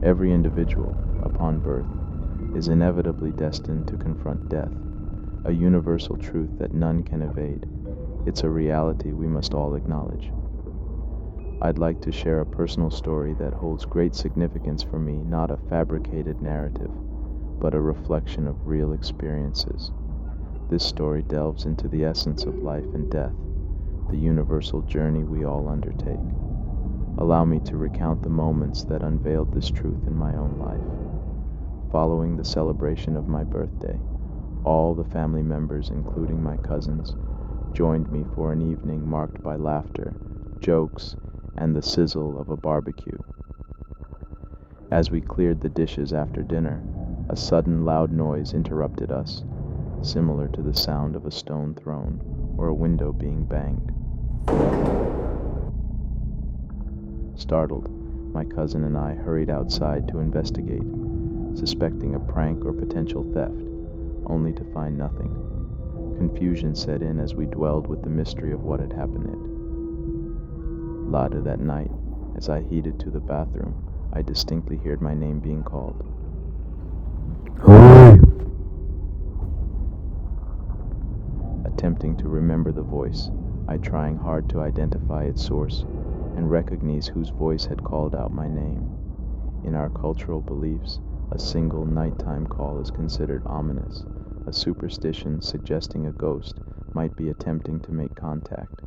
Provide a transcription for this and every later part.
Every individual, upon birth, is inevitably destined to confront death, a universal truth that none can evade. It's a reality we must all acknowledge. I'd like to share a personal story that holds great significance for me, not a fabricated narrative, but a reflection of real experiences. This story delves into the essence of life and death, the universal journey we all undertake. Allow me to recount the moments that unveiled this truth in my own life. Following the celebration of my birthday, all the family members, including my cousins, joined me for an evening marked by laughter, jokes, and the sizzle of a barbecue. As we cleared the dishes after dinner, a sudden loud noise interrupted us, similar to the sound of a stone thrown or a window being banged. Startled, my cousin and I hurried outside to investigate, suspecting a prank or potential theft, only to find nothing. Confusion set in as we dwelled with the mystery of what had happened. Later that night, as I headed to the bathroom, I distinctly heard my name being called. Hey! Attempting to remember the voice, I trying hard to identify its source and recognize whose voice had called out my name. In our cultural beliefs, a single nighttime call is considered ominous, a superstition suggesting a ghost might be attempting to make contact.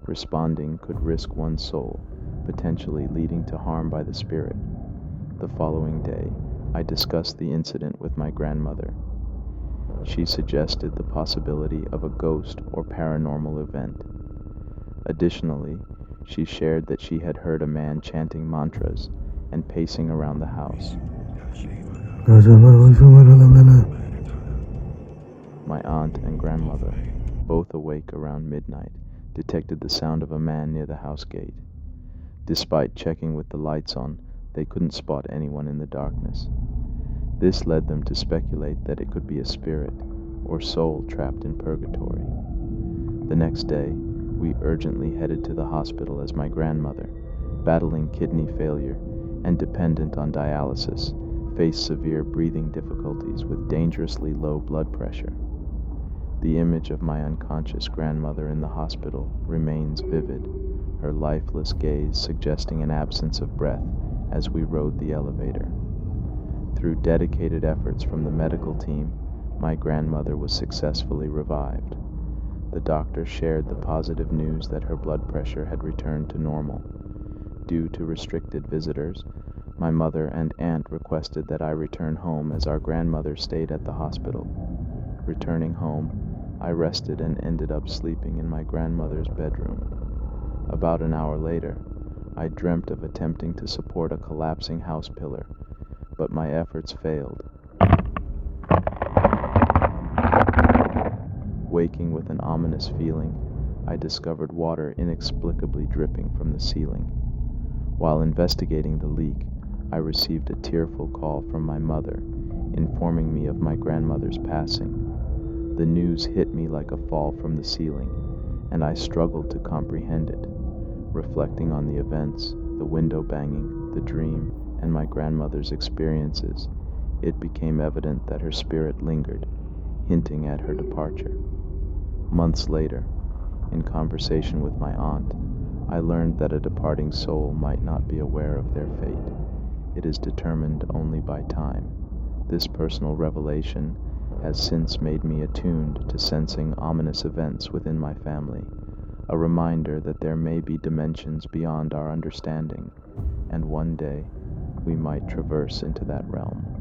Responding could risk one's soul, potentially leading to harm by the spirit. The following day, I discussed the incident with my grandmother. She suggested the possibility of a ghost or paranormal event. Additionally, she shared that she had heard a man chanting mantras and pacing around the house. My aunt and grandmother, both awake around midnight, detected the sound of a man near the house gate. Despite checking with the lights on, they couldn't spot anyone in the darkness. This led them to speculate that it could be a spirit or soul trapped in purgatory. The next day, we urgently headed to the hospital as my grandmother, battling kidney failure and dependent on dialysis, faced severe breathing difficulties with dangerously low blood pressure. The image of my unconscious grandmother in the hospital remains vivid, her lifeless gaze suggesting an absence of breath as we rode the elevator. Through dedicated efforts from the medical team, my grandmother was successfully revived. The doctor shared the positive news that her blood pressure had returned to normal. Due to restricted visitors, my mother and aunt requested that I return home as our grandmother stayed at the hospital. Returning home, I rested and ended up sleeping in my grandmother's bedroom. About an hour later, I dreamt of attempting to support a collapsing house pillar, but my efforts failed. Waking with an ominous feeling, I discovered water inexplicably dripping from the ceiling. While investigating the leak, I received a tearful call from my mother, informing me of my grandmother's passing. The news hit me like a fall from the ceiling, and I struggled to comprehend it. Reflecting on the events, the window banging, the dream, and my grandmother's experiences, it became evident that her spirit lingered, hinting at her departure. Months later, in conversation with my aunt, I learned that a departing soul might not be aware of their fate. It is determined only by time. This personal revelation has since made me attuned to sensing ominous events within my family, a reminder that there may be dimensions beyond our understanding, and one day we might traverse into that realm.